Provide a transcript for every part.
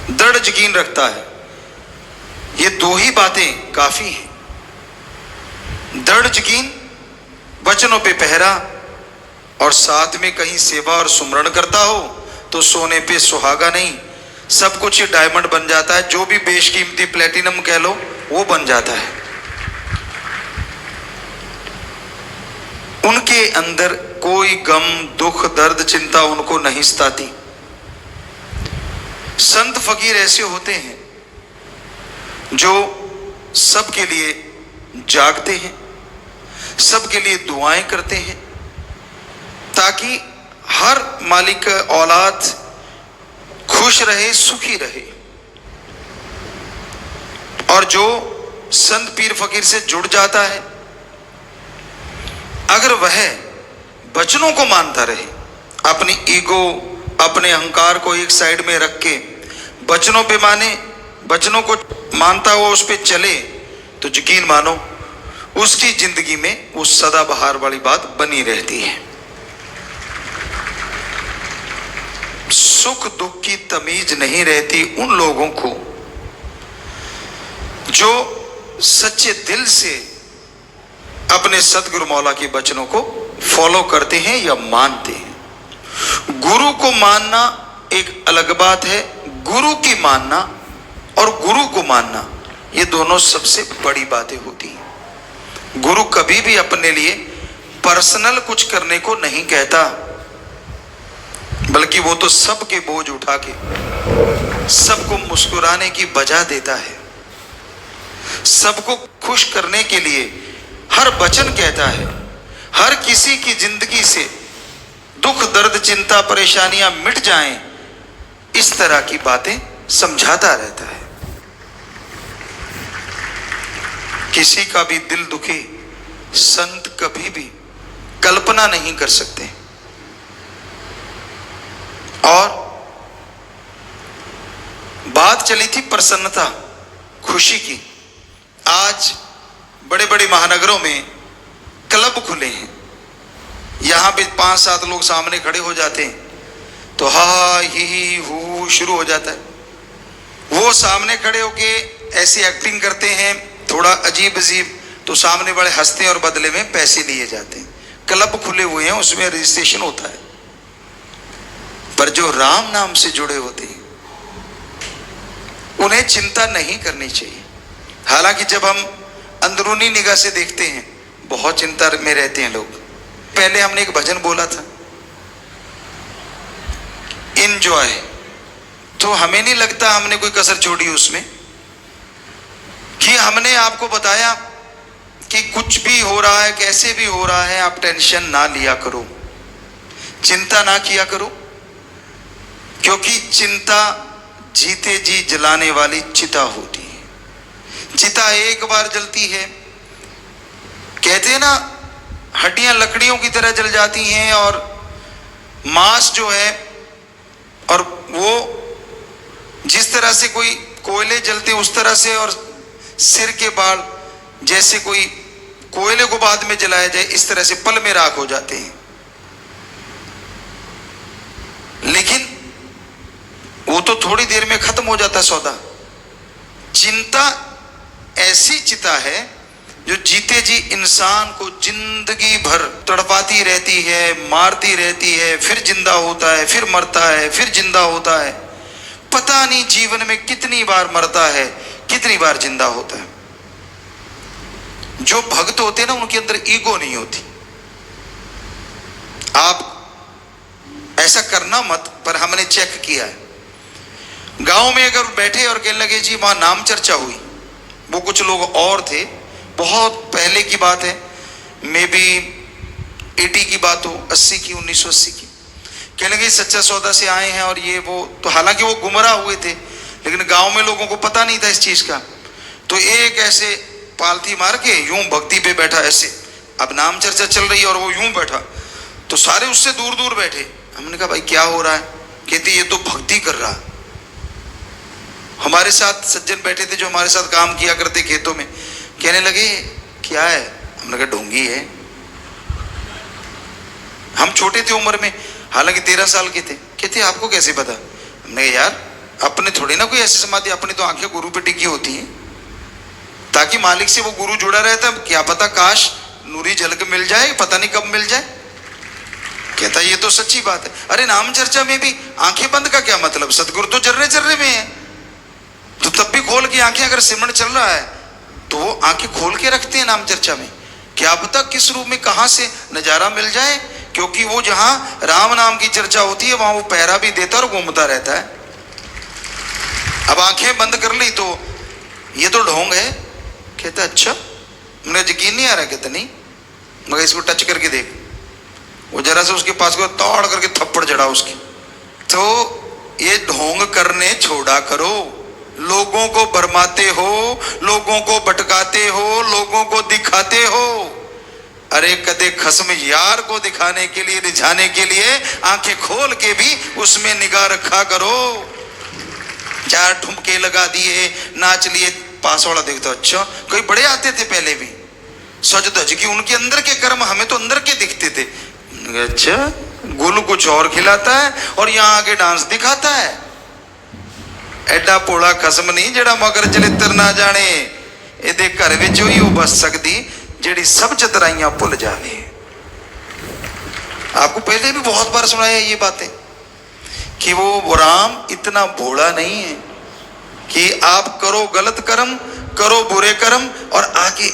दृढ़ यकीन रखता है। ये दो ही बातें काफी हैं। दृढ़ यकीन, वचनों पे पहरा, और साथ में कहीं सेवा और सुमरण करता हो तो सोने पे सुहागा नहीं, सब कुछ ही डायमंड बन जाता है। जो भी बेशकीमती प्लेटिनम कह लो वो बन जाता है। उनके अंदर कोई गम, दुख, दर्द, चिंता उनको नहीं सताती। संत फकीर ऐसे होते हैं जो सबके लिए जागते हैं, सबके लिए दुआएं करते हैं, ताकि हर मालिक का औलाद खुश रहे, सुखी रहे। और जो संत पीर फकीर से जुड़ जाता है, अगर वह वचनों को मानता रहे, अपनी ईगो, अपने अहंकार को एक साइड में रख के वचनों पे माने, वचनों को मानता हुआ उस पे चले, तो यकीन मानो उसकी जिंदगी में वो सदाबहार वाली बात बनी रहती है। सुख दुख की तमीज नहीं रहती उन लोगों को जो सच्चे दिल से अपने सतगुरु मौला के वचनों को फॉलो करते हैं या मानते हैं। गुरु को मानना एक अलग बात है, गुरु की मानना और गुरु को मानना, ये दोनों सबसे बड़ी बातें होती हैं। गुरु कभी भी अपने लिए पर्सनल कुछ करने को नहीं कहता, बल्कि वो तो सबके बोझ उठा के सबको मुस्कुराने की वजह देता है, सबको खुश करने के लिए हर वचन कहता है। हर किसी की जिंदगी से दुख, दर्द, चिंता, परेशानियां मिट जाएं, इस तरह की बातें समझाता रहता है। किसी का भी दिल दुखे संत कभी भी कल्पना नहीं कर सकते। और बात चली थी प्रसन्नता, खुशी की। आज बड़े बड़े महानगरों में क्लब खुले हैं, यहां पे 5-7 लोग सामने खड़े हो जाते हैं तो हा ही हू शुरू हो जाता है। वो सामने खड़े होके ऐसी एक्टिंग करते हैं थोड़ा अजीब अजीब, तो सामने बड़े हंसते हैं और बदले में पैसे लिए जाते हैं। क्लब खुले हुए हैं, उसमें रजिस्ट्रेशन होता है। पर जो राम नाम से जुड़े होते हैं उन्हें चिंता नहीं करनी चाहिए। हालांकि जब हम अंदरूनी निगाह से देखते हैं बहुत चिंता में रहते हैं लोग। पहले हमने एक भजन बोला था, इंजॉय, तो हमें नहीं लगता हमने कोई कसर छोड़ी उसमें, कि हमने आपको बताया कि कुछ भी हो रहा है, कैसे भी हो रहा है, आप टेंशन ना लिया करो, चिंता ना किया करो, क्योंकि चिंता जीते जी जलाने वाली चिता होती है। चिता एक बार जलती है, कहते हैं ना हड्डियां लकड़ियों की तरह जल जाती हैं, और मांस जो है, और वो जिस तरह से कोई कोयले जलते उस तरह से, और सिर के बाल जैसे कोई कोयले को बाद में जलाया जाए इस तरह से पल में राख हो जाते हैं। लेकिन वो तो थोड़ी देर में खत्म हो जाता सौदा। चिंता ऐसी चिता है जो जीते जी इंसान को जिंदगी भर तड़पाती रहती है, मारती रहती है, फिर जिंदा होता है, फिर मरता है, फिर जिंदा होता है। पता नहीं जीवन में कितनी बार मरता है, कितनी बार जिंदा होता है। जो भक्त होते हैं ना, उनके अंदर ईगो नहीं होती। आप ऐसा करना मत, पर हमने चेक किया है। गांव में अगर बैठे और कहने लगे जी वहां नाम चर्चा हुई, वो कुछ लोग और थे, बहुत पहले की बात है, मे बी 80 की बात हो, 80 की, 1980 की, कहने लगे सच्चा सौदा से आए हैं और ये वो, तो हालांकि वो गुमराह हुए थे, लेकिन गांव में लोगों को पता नहीं था इस चीज का। तो एक ऐसे पालथी मार के यूं भक्ति पे बैठा ऐसे, अब नाम चर्चा चल रही है और वो यूं बैठा, तो सारे उससे दूर दूर बैठे। हमने कहा भाई क्या हो रहा है? कहते ये तो भक्ति कर रहा। हमारे साथ सज्जन बैठे थे जो हमारे साथ काम किया करते खेतों में, कहने लगे क्या है? हमने कहा ढोंगी है। हम छोटे थे उम्र में, हालांकि 13 साल के थे। कहते आपको कैसे पता? हमने कहा यार अपने थोड़ी ना कोई ऐसी समाधि, अपनी तो आंखें गुरु पे टिकी होती हैं, ताकि मालिक से वो गुरु जुड़ा रहता है। क्या पता काश नूरी झलक मिल जाए, पता नहीं कब मिल जाए। कहता ये तो सच्ची बात है। अरे नाम चर्चा में भी आंखें बंद का क्या मतलब, सदगुरु तो जर्रे जर्रे में है, तो तब भी खोल के आंखें, अगर सिमरन चल रहा है तो वो आंखें खोल के रखते हैं नाम चर्चा में। क्या पता किस रूप में कहां से नजारा मिल जाए, क्योंकि वो जहां राम नाम की चर्चा होती है वहां वो पहरा भी देता और घूमता रहता है। अब आंखें बंद कर ली तो ये तो ढोंग है। कहता अच्छा, मुझे यकीन नहीं आ रहा। कहता नहीं, मगर इसको टच करके देख। वो जरा से उसके पास को तोड़ करके थप्पड़ जड़ा उसकी। तो ये ढोंग करने छोड़ा करो, लोगों को भरमाते हो, लोगों को भटकाते हो, लोगों को दिखाते हो। अरे कदे खस्म यार को दिखाने के लिए, रिझाने के लिए आंखें खोल के भी उसमें निगाह रखा करो। 4 ठुमके लगा दिए, नाच लिए, पास वाला देखता अच्छा, कोई बड़े आते थे पहले भी सज धज की, उनके अंदर के कर्म हमें तो अंदर के दिखते थे। अच्छा, गुल कुछ और खिलाता है और यहाँ आके डांस दिखाता है। एडा पोला खसम नहीं जेड़ा मगर चलित्र ना जाने, एदे घर विच ही वो बस सकती जेड़ी सब चतराइयां भुल जावे। आपको पहले भी बहुत बार सुनाया ये बातें कि वो राम इतना भोला नहीं है कि आप करो गलत कर्म, करो बुरे कर्म और आगे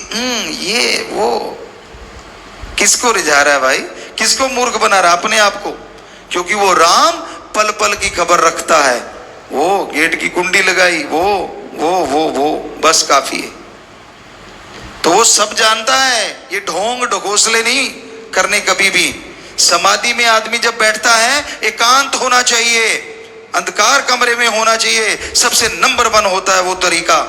ये वो। किसको रिझा रहा है भाई, किसको मूर्ख बना रहा है? अपने आप को। क्योंकि वो राम पल पल की खबर रखता है। वो गेट की कुंडी लगाई, वो बस काफी है। तो वो सब जानता है। ये ढोंग ढकोसले नहीं करने कभी भी। समाधि में आदमी जब बैठता है एकांत होना चाहिए, अंधकार कमरे में होना चाहिए। सबसे नंबर 1 होता है वो तरीका।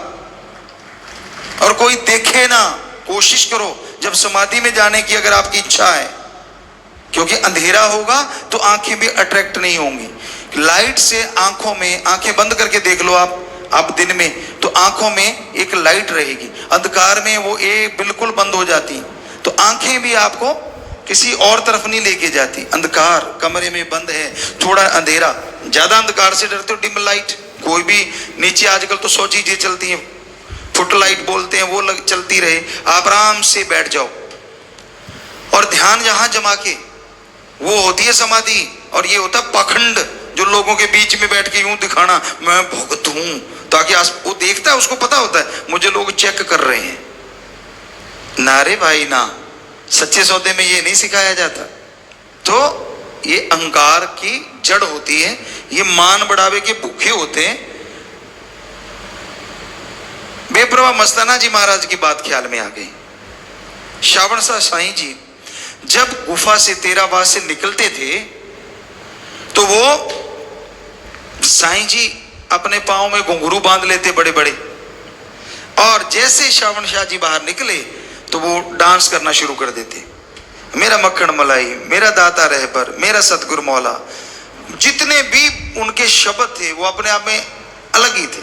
और कोई देखे ना, कोशिश करो जब समाधि में जाने की अगर आपकी इच्छा है, क्योंकि अंधेरा होगा तो आंखें भी अट्रैक्ट नहीं होंगी। लाइट से आंखों में, आंखें बंद करके देख लो आप दिन में तो आंखों में एक लाइट रहेगी, अंधकार में वो एक बिल्कुल बंद हो जाती, तो आंखें भी आपको किसी और तरफ नहीं लेके जाती। अंधकार कमरे में बंद है, थोड़ा अंधेरा, ज्यादा अंधकार से डरते हो, डिम लाइट कोई भी नीचे आजकल तो 100 चीजें चलती हैं, फुट लाइट बोलते हैं, वो चलती रहे, आप आराम से बैठ जाओ और ध्यान जहां जमा के, वो होती है समाधि। और ये होता है पाखंड, जो लोगों के बीच में बैठ के यूं दिखाना मैं भगत हूं, ताकि वो देखता है, उसको पता होता है मुझे लोग चेक कर रहे हैं। ना रे भाई ना, सच्चे सौदे में ये नहीं सिखाया जाता। तो ये अहंकार की जड़ होती है, ये मान बढ़ावे के भूखे होते हैं। बेप्रवाह मस्ताना जी महाराज की बात ख्याल में आ गई। श्रावण शाह साईं जी जब गुफा से तेराबाद से निकलते थे तो वो साईं जी अपने पांव में घुंघरू बांध लेते बड़े बड़े, और जैसे श्रावण शाह जी बाहर निकले तो वो डांस करना शुरू कर देते। मेरा मक्खन मलाई, मेरा दाता रहबर, मेरा सतगुरु मौला, जितने भी उनके शब्द थे वो अपने आप में अलग ही थे।